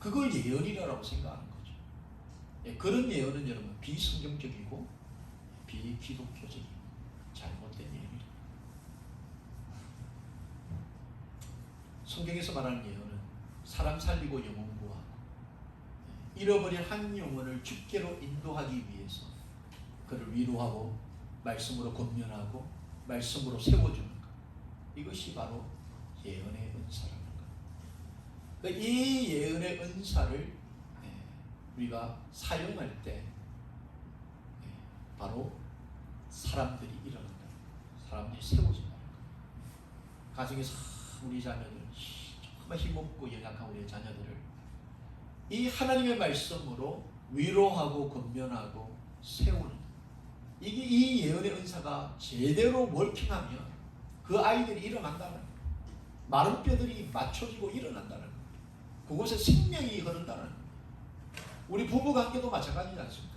그걸 예언이라고 생각하는 거죠. 그런 예언은 여러분 비성경적이고 비기독교적인 잘못된 예언입니다. 성경에서 말하는 예언은 사람 살리고 영혼 구하고 잃어버린 한 영혼을 주께로 인도하기 위해서 그를 위로하고 말씀으로 권면하고 말씀으로 세워주는 것. 이것이 바로 예언의 은사라는 거예요. 이 예언의 은사를 우리가 사용할 때 바로 사람들이 일어난다. 사람들이 세워진다는 거예요. 가정에서 우리 자녀들, 정말 힘없고 연약한 우리의 자녀들을 이 하나님의 말씀으로 위로하고 권면하고 세우는, 이게 이 예언의 은사가 제대로 워킹하면 그 아이들이 일어난다는 거예요. 마른 뼈들이 맞춰지고 일어난다는 거예요. 그곳에 생명이 흐른다는 거예요. 우리 부부관계도 마찬가지지 않습니까?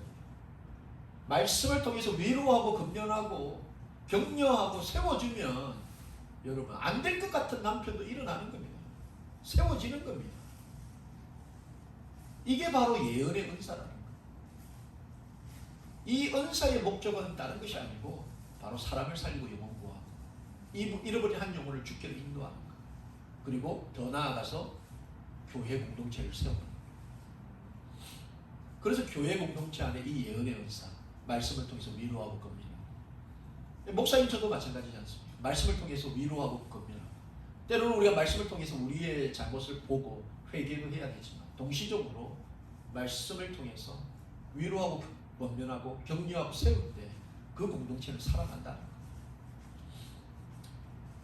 말씀을 통해서 위로하고 권면하고 격려하고 세워주면 여러분 안 될 것 같은 남편도 일어나는 겁니다. 세워지는 겁니다. 이게 바로 예언의 은사라는 거예요. 이 은사의 목적은 다른 것이 아니고 바로 사람을 살리고 영혼 구하고 잃어버린 한 영혼을 주께로 인도하는 것, 그리고 더 나아가서 교회 공동체를 세우는 것. 그래서 교회 공동체 안에 이 예언의 은사, 말씀을 통해서 위로하고 권면하고, 목사님 저도 마찬가지지 않습니까? 말씀을 통해서 위로하고 권면하고, 때로는 우리가 말씀을 통해서 우리의 잘못을 보고 회개도 해야 되지만 동시적으로 말씀을 통해서 위로하고 권면하고 격려하고 세울 때 그 공동체는 살아난다는 거예요.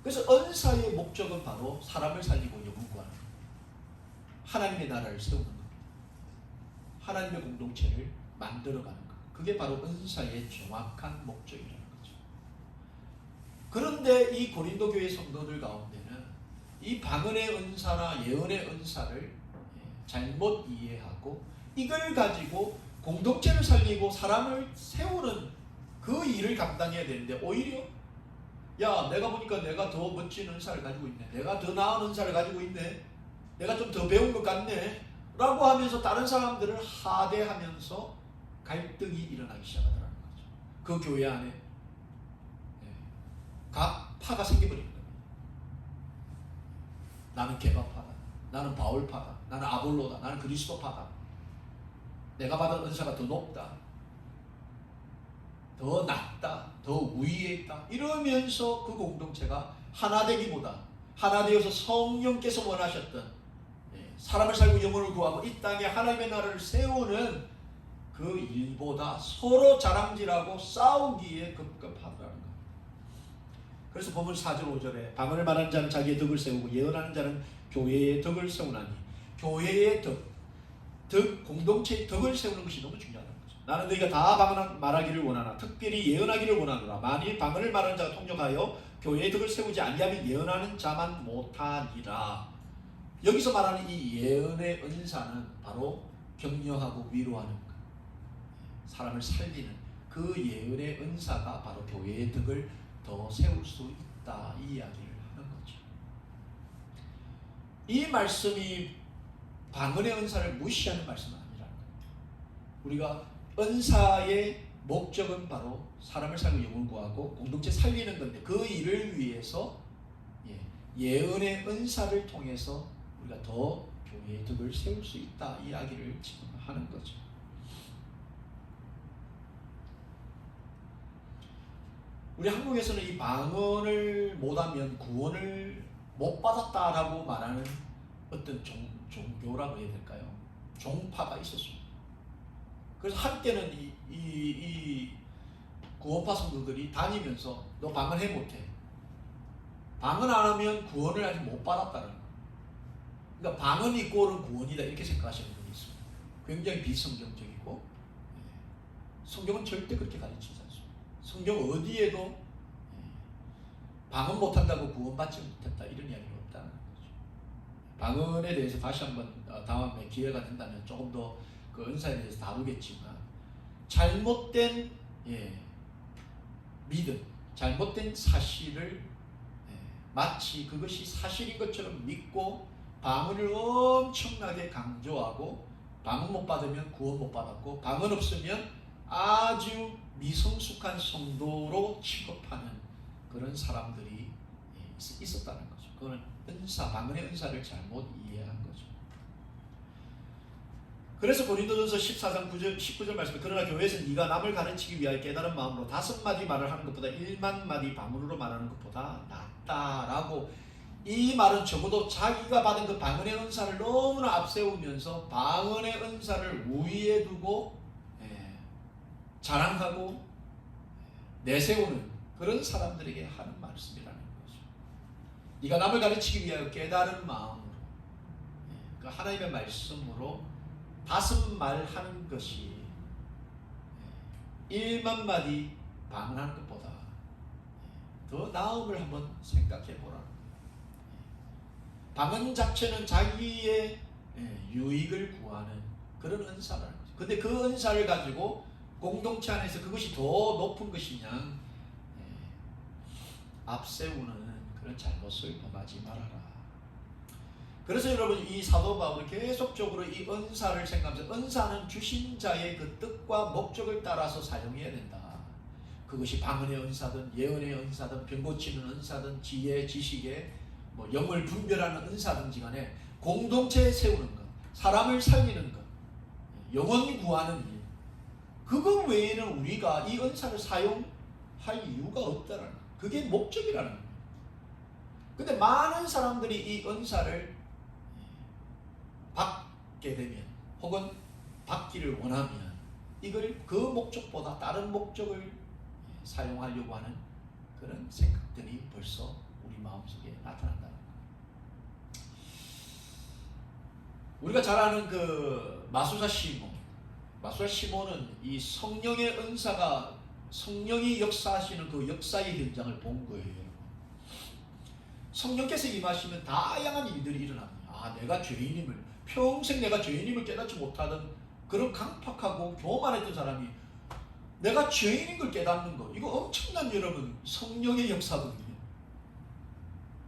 그래서 은사의 목적은 바로 사람을 살리고 영혼 구하는 거예요. 하나님의 나라를 세우는 겁니다. 하나님의 공동체를 만들어가는 것, 그게 바로 은사의 정확한 목적이라는 거죠. 그런데 이 고린도 교회 성도들 가운데는 이 방언의 은사나 예언의 은사를 잘못 이해하고 이걸 가지고 공동체를 살리고 사람을 세우는 그 일을 감당해야 되는데, 오히려 야, 내가 보니까 내가 더 멋진 은사를 가지고 있네, 내가 더 나은 은사를 가지고 있네, 내가 좀 더 배운 것 같네 라고 하면서 다른 사람들을 하대하면서 갈등이 일어나기 시작하더라는 거죠. 그 교회 안에 각 파가 생겨버리는 겁니다. 나는 개바파다, 나는 바울파다, 나는 아볼로다, 나는 그리스도파다, 내가 받은 은사가 더 높다, 더 낫다, 더 위에 있다, 이러면서 그 공동체가 하나 되기보다 하나 되어서 성령께서 원하셨던 사람을 살고 영혼을 구하고 이 땅에 하나님의 나라를 세우는 그 일보다 서로 자랑질하고 싸우기에 급급하더라는 거예요. 그래서 본문 4절 5절에 방언을 말하는 자는 자기의 덕을 세우고 예언하는 자는 교회의 덕을 세우나니, 교회의 덕, 공동체의 덕을 세우는 것이 너무 중요하다는 거죠. 나는 너희가 다 방언 말하기를 원하나 특별히 예언하기를 원하노라. 만일 방언을 말하는 자가 통역하여 교회의 덕을 세우지 아니하면 예언하는 자만 못하니라. 여기서 말하는 이 예언의 은사는 바로 격려하고 위로하는 것, 사람을 살리는 그 예언의 은사가 바로 교회의 덕을 더 세울 수 있다, 이 이야기를 하는 거죠. 이 말씀이 방언의 은사를 무시하는 말씀은 아니라는 거예요. 우리가 은사의 목적은 바로 사람을 살고 영혼을 구하고 공동체 살리는 건데, 그 일을 위해서 예언의 은사를 통해서 우리가 더 교회의 덕을 세울 수 있다, 이 이야기를 지금 하는 거죠. 우리 한국에서는 이 방언을 못하면 구원을 못 받았다라고 말하는 어떤 종교라고 해야 될까요? 종파가 있었습니다. 그래서 한때는 이 구원파 성도들이 다니면서 너 방언해 못해, 방언 안 하면 구원을 아직 못 받았다는 거예요. 그러니까 방언이 이꼬는 구원이다, 이렇게 생각하시는 분이 있습니다. 굉장히 비성경적이고, 성경은 절대 그렇게 가르치지 않습니다. 성경 어디에도 방언 못한다고 구원받지 못했다, 이런 이야기가 없다는 거죠. 방언에 대해서 다시 한번 다음에 기회가 된다면 조금 더 그 은사에 대해서 다루겠지만, 잘못된 믿음, 잘못된 사실을 마치 그것이 사실인 것처럼 믿고 방언을 엄청나게 강조하고, 방언 못 받으면 구원 못 받았고, 방언 없으면 아주 미성숙한 성도로 취급하는 그런 사람들이 있었다는 거죠. 그거는 은사, 방언의 은사를 잘못 이해한 거죠. 그래서 고린도전서 14장 9절 19절 말씀에 그러나 교회에서 네가 남을 가르치기 위하여 깨달은 마음으로 5마디 말을 하는 것보다 1만 마디 방언으로 말하는 것보다 낫다라고. 이 말은 적어도 자기가 받은 그 방언의 은사를 너무나 앞세우면서 방언의 은사를 우위에 두고 자랑하고 내세우는 그런 사람들에게 하는 말씀이라는 거죠. 네가 남을 가르치기 위하여 깨달은 마음으로 그 하나님의 말씀으로 5말 하는 것이 1만 마디 방언하는 것보다 더 나음을 한번 생각해 보라는 거예요. 방언 자체는 자기의 유익을 구하는 그런 은사라는 거죠. 근데 그 은사를 가지고 공동체 안에서 그것이 더 높은 것이냐 앞세우는 그런 잘못을 범하지 말아라. 그래서 여러분 이 사도 바울이 계속적으로 이 은사를 생각하면서 은사는 주신 자의 그 뜻과 목적을 따라서 사용해야 된다. 그것이 방언의 은사든 예언의 은사든 병 고치는 은사든 지혜 지식의 영을 분별하는 은사든지 간에 공동체에 세우는 것, 사람을 살리는 것, 영혼 구하는 일, 그것 외에는 우리가 이 은사를 사용할 이유가 없다라는 것. 그게 목적이라는 거예요. 근데 많은 사람들이 이 은사를 받게 되면 혹은 받기를 원하면 이걸 그 목적보다 다른 목적을 사용하려고 하는 그런 생각들이 벌써 우리 마음속에 나타난다는 거예요. 우리가 잘 아는 그 마수사 시몬은 이 성령의 은사가 성령이 역사하시는 그 역사의 현장을 본 거예요. 성령께서 임하시면 다양한 일들이 일어납니다. 내가 죄인임을 평생 내가 죄인임을 깨닫지 못하던 그런 강팍하고 교만했던 사람이 내가 죄인인 걸 깨닫는 거, 이거 엄청난 여러분 성령의 역사거든요.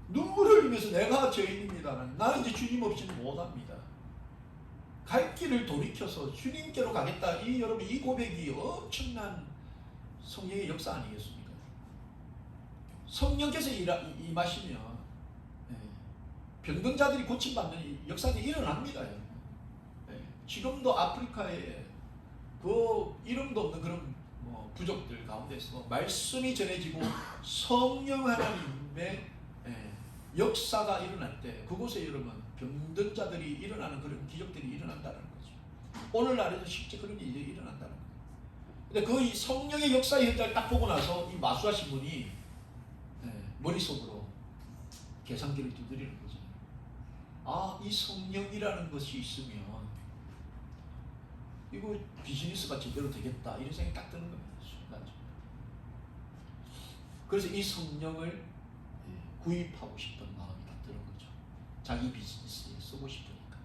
눈물을 흘리면서 내가 죄인입니다. 나는 이제 주님 없이는 못합니다. 갈 길을 돌이켜서 주님께로 가겠다. 이 여러분 이 고백이 엄청난 성령의 역사 아니겠습니까? 성령께서 임하시면 병든자들이 고침받는 역사들이 일어납니다. 지금도 아프리카에 그 이름도 없는 그런 부족들 가운데서 말씀이 전해지고 성령 하나님의 역사가 일어날 때 그곳에 여러분 병든 자들이 일어나는 그런 기적들이 일어난다는 거죠. 오늘날에도 실제 그런 일이 일어난다는 거예요. 근데 그 성령의 역사의 현장을 딱 보고 나서 이 마수아 신문이 머릿속으로 계산기를 두드리는 거죠. 이 성령이라는 것이 있으면 이거 비즈니스가 제대로 되겠다 이런 생각이 딱 드는 겁니다. 순간적으로. 그래서 이 성령을 구입하고 싶은 마음이 딱 드는 거죠. 자기 비즈니스에 쓰고 싶으니까.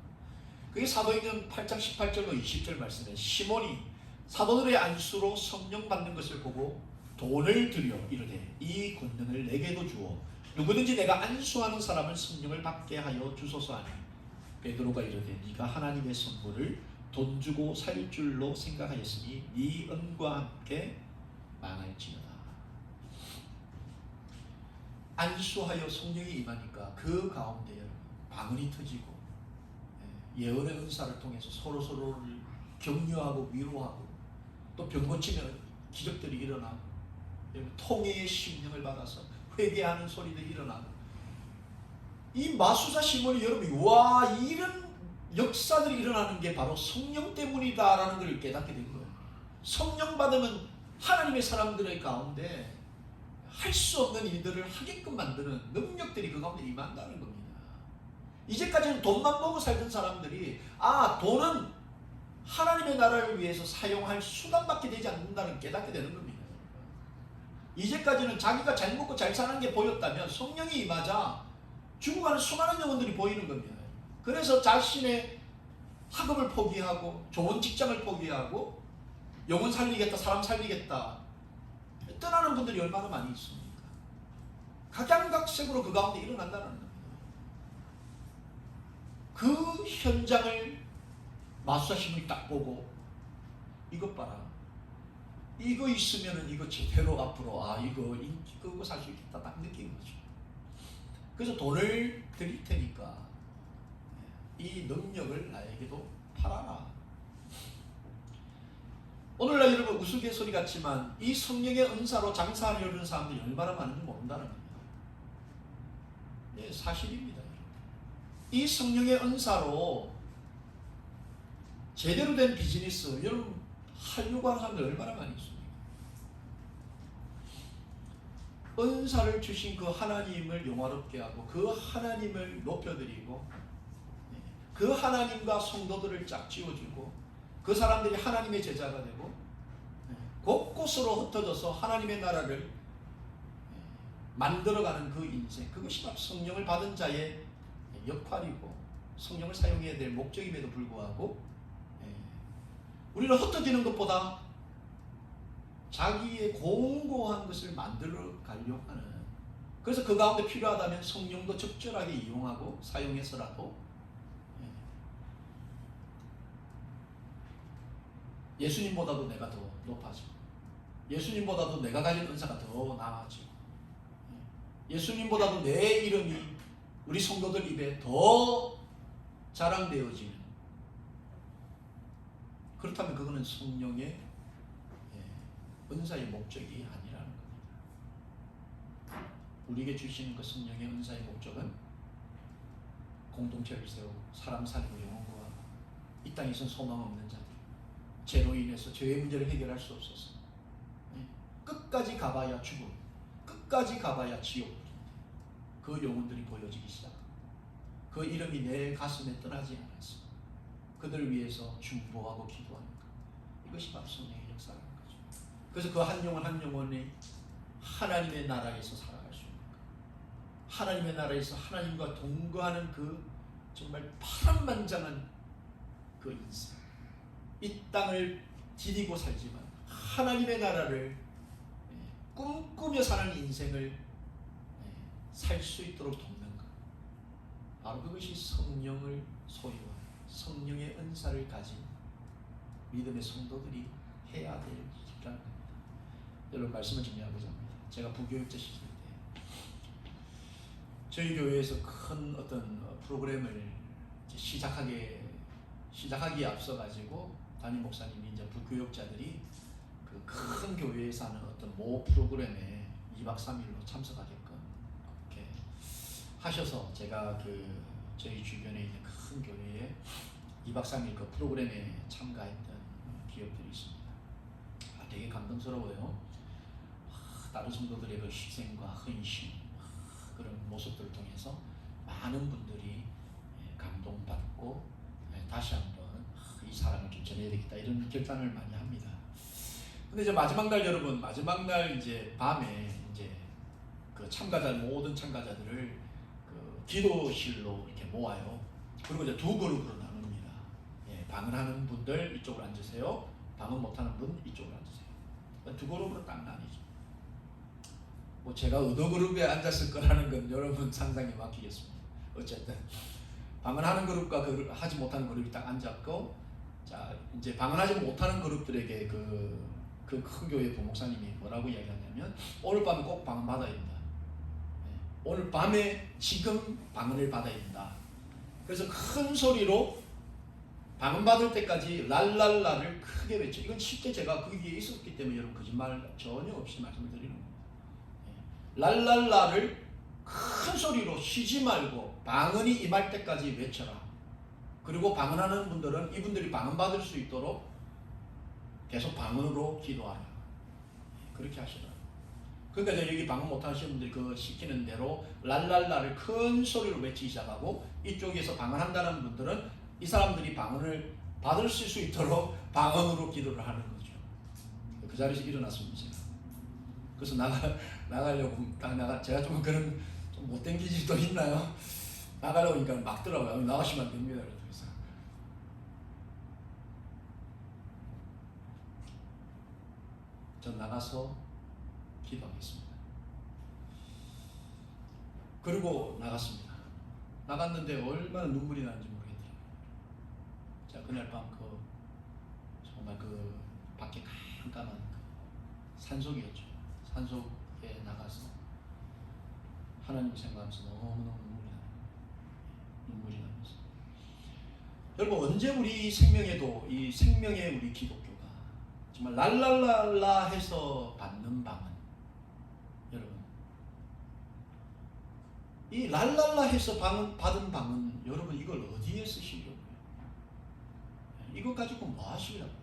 그게 사도행전 8장 18절로 20절 말씀에 시몬이 사도들의 안수로 성령 받는 것을 보고 돈을 들여 이르되 이 권능을 내게도 주어 누구든지 내가 안수하는 사람을 성령을 받게 하여 주소서 하니 베드로가 이르되 네가 하나님의 선물을 돈 주고 살 줄로 생각하였으니 네 은과 함께 망할지어다. 안수하여 성령이 임하니까 그 가운데 방언이 터지고 예언의 은사를 통해서 서로서로를 격려하고 위로하고 또 병 고치면 기적들이 일어나고 통회의 심령을 받아서 회개하는 소리들이 일어나고 이 마수사 시몬이 여러분 와 이런 역사들이 일어나는 게 바로 성령 때문이다라는 걸 깨닫게 된 거예요. 성령 받으면 하나님의 사람들의 가운데 할 수 없는 일들을 하게끔 만드는 능력들이 그 가운데 임한다는 겁니다. 이제까지는 돈만 보고 살던 사람들이 돈은 하나님의 나라를 위해서 사용할 수단밖에 되지 않는다는 깨닫게 되는 겁니다. 이제까지는 자기가 잘 먹고 잘 사는 게 보였다면 성령이 임하자 죽어가는 수많은 영혼들이 보이는 겁니다. 그래서 자신의 학업을 포기하고 좋은 직장을 포기하고 영혼 살리겠다, 사람 살리겠다 떠나는 분들이 얼마나 많이 있습니까? 각양각색으로 그 가운데 일어난다는 겁니다. 그 현장을 마수사 시몬이 딱 보고 이것 봐라. 이거 있으면은 이거 제대로 앞으로 이거 인기 끄고 살 수 있겠다 딱 느낀 거죠. 그래서 돈을 드릴 테니까 이 능력을 나에게도 팔아라. 오늘날 여러분 우스갯소리 같지만 이 성령의 은사로 장사하려는 사람들이 얼마나 많은지 모른다는 겁니다. 네, 사실입니다. 이 성령의 은사로 제대로 된 비즈니스 여러분 하려고 하는 사람들 얼마나 많이 있습니까? 은사를 주신 그 하나님을 영화롭게 하고 그 하나님을 높여드리고 그 하나님과 성도들을 짝지어주고 그 사람들이 하나님의 제자가 되고 곳곳으로 흩어져서 하나님의 나라를 만들어가는 그 인생, 그것이 바로 성령을 받은 자의 역할이고 성령을 사용해야 될 목적임에도 불구하고 우리는 흩어지는 것보다 자기의 공고한 것을 만들어 가려고 하는, 그래서 그 가운데 필요하다면 성령도 적절하게 이용하고 사용해서라도 예수님보다도 내가 더 높아지고 예수님보다도 내가 가진 은사가 더 나아지고 예수님보다도 내 이름이 우리 성도들 입에 더 자랑되어지는, 그렇다면 그거는 성령의 은사의 목적이 아니라는 겁니다. 우리에게 주시는 그 성령의 은사의 목적은 공동체를 세우고 사람 살리고 영혼 구하고 이 땅에선 소망 없는 자들, 죄로 인해서 죄의 문제를 해결할 수 없어서 끝까지 가봐야 죽음, 끝까지 가봐야 지옥, 그 영혼들이 보여지기 시작합니다. 그 이름이 내 가슴에 떠나지 않았어. 그들을 위해서 중보하고 기도하는 것, 이것이 바로 성령의 역사라는 거죠. 그래서 그 한 영혼 한 영혼이 하나님의 나라에서 살아갈 수 있는 것, 하나님의 나라에서 하나님과 동거하는 그 정말 파란만장한 그 인생, 이 땅을 디디고 살지만 하나님의 나라를 꿈꾸며 사는 인생을 살 수 있도록 돕는 것, 바로 그것이 성령을 소유한 성령의 은사를 가진 믿음의 성도들이 해야 될 일이라는 겁니다. 여러분, 말씀을 정리하고자 합니다. 제가 부교육자 시절 때 저희 교회에서 큰 어떤 프로그램을 시작하기에 앞서 가지고 담임 목사님이 이제 부교육자들이 그 큰 교회에서 하는 어떤 모 프로그램에 2박 3일로 참석하게끔 그렇게 하셔서 제가 그 저희 주변에 있는 큰 교회에 2박 3일 그 프로그램에 참가했던 기억들이 있습니다. 되게 감동스러워요. 다른 성도들의 그 희생과 헌신, 그런 모습들을 통해서 많은 분들이 감동받고 다시 한번 이 사랑을 좀 전해야 되겠다 이런 결단을 많이 합니다. 근데 이제 마지막 날, 여러분, 마지막 날 이제 밤에 이제 그 모든 참가자들을 그 기도실로 이렇게 모아요. 그리고 이제 두 그룹으로 나눕니다. 방언하는 분들 이쪽으로 앉으세요. 방언 못하는 분 이쪽으로 앉으세요. 두 그룹으로 딱 나뉘죠. 뭐 제가 의도 그룹에 앉았을 거라는 건 여러분 상상에 맡기겠습니다. 어쨌든 방언하는 그룹과 그 하지 못하는 그룹이 딱 앉았고, 자 이제 방언하지 못하는 그룹들에게 그 큰 교회 부목사님이 뭐라고 이야기하냐면, 오늘 밤에 꼭 방언 받아야 된다. 오늘 밤에 지금 방언을 받아야 된다. 그래서 큰 소리로 방언 받을 때까지 랄랄라를 크게 외쳐. 이건 실제 제가 거기에 있었기 때문에 여러분 거짓말 전혀 없이 말씀을 드리는 겁니다. 랄랄라를 큰 소리로 쉬지 말고 방언이 임할 때까지 외쳐라. 그리고 방언하는 분들은 이분들이 방언 받을 수 있도록 계속 방언으로 기도하라. 그렇게 하시라. 그러니까 여기 방언 못하시는 분들이 그 시키는 대로 랄랄라를 큰 소리로 외치기 시작하고, 이쪽에서 방언한다는 분들은 이 사람들이 방언을 받을 수 있도록 방언으로 기도를 하는 거죠. 그 자리에서 일어났습니다. 제가. 그래서 나가려고 제가 좀 그런 좀 못된 기질도 있나요? 나가려고 하니까 막더라고요. 나가시면 안 됩니다. 그래서 전 나가서 기도하겠습니다. 그리고 나갔습니다. 나갔는데 얼마나 눈물이 나는지 모르겠더라고요. 자, 그날 밤 정말 그 밖에 깜깜한 산속이었죠. 산속에 나가서 하나님 생각하면서 너무너무 눈물이 나면서, 여러분, 언제 우리 생명에도 이 생명의 우리 기독교가 정말 랄랄랄라 해서 받는 방언, 여러분 이 랄랄라 해서 받은 방언, 여러분 이걸 어디에 쓰시려고요? 이것 가지고 뭐 하시려고요?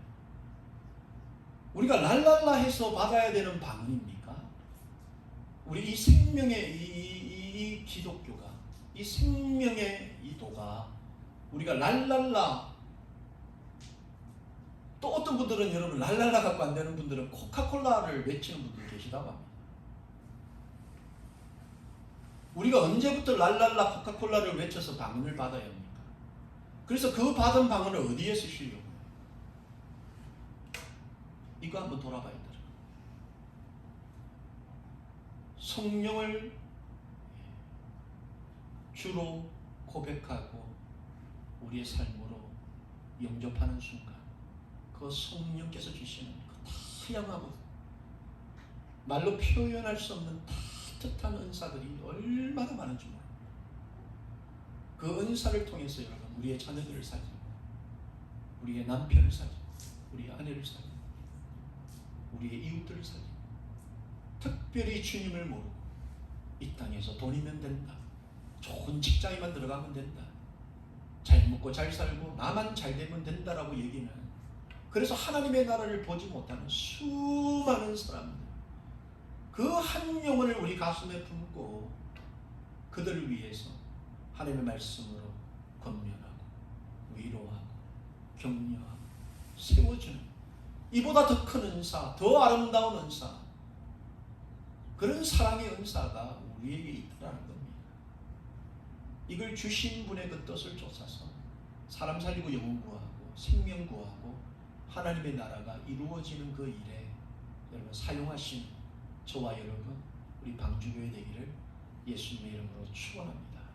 우리가 랄랄라 해서 받아야 되는 방언입니까? 우리 이 생명의 이 기독교가, 이 생명의 이 도가 우리가 랄랄라, 또 어떤 분들은 여러분 랄랄라 갖고 안 되는 분들은 코카콜라를 외치는 분들 계시다고 합니다. 우리가 언제부터 랄랄라 코카콜라를 외쳐서 방언을 받아야 합니까? 그래서 그 받은 방언을 어디에 쓰시려고? 이거 한번 돌아봐야 돼요. 성령을 주로 고백하고 우리의 삶으로 영접하는 순간 그 성령께서 주시는 그 다양하고 말로 표현할 수 없는 따뜻한 은사들이 얼마나 많은지 모릅니다. 그 은사를 통해서 여러분 우리의 자녀들을 살리고 우리의 남편을 살리고 우리의 아내를 살리고 우리의 이웃들을 살리고 특별히 주님을 모르고 이 땅에서 돈이면 된다, 좋은 직장에만 들어가면 된다, 잘 먹고 잘 살고 나만 잘 되면 된다라고 얘기는, 그래서 하나님의 나라를 보지 못하는 수많은 사람들, 그 한 영혼을 우리 가슴에 품고 그들을 위해서 하나님의 말씀으로 권면하고 위로하고 격려하고 세워주는 이보다 더 큰 은사, 더 아름다운 은사, 그런 사랑의 은사가 우리에게 있다는 겁니다. 이걸 주신 분의 그 뜻을 쫓아서 사람 살리고 영혼 구하고 생명 구하고 하나님의 나라가 이루어지는 그 일에 여러분 사용하신 저와 여러분 우리 방주교회 되기를 예수님의 이름으로 축원합니다.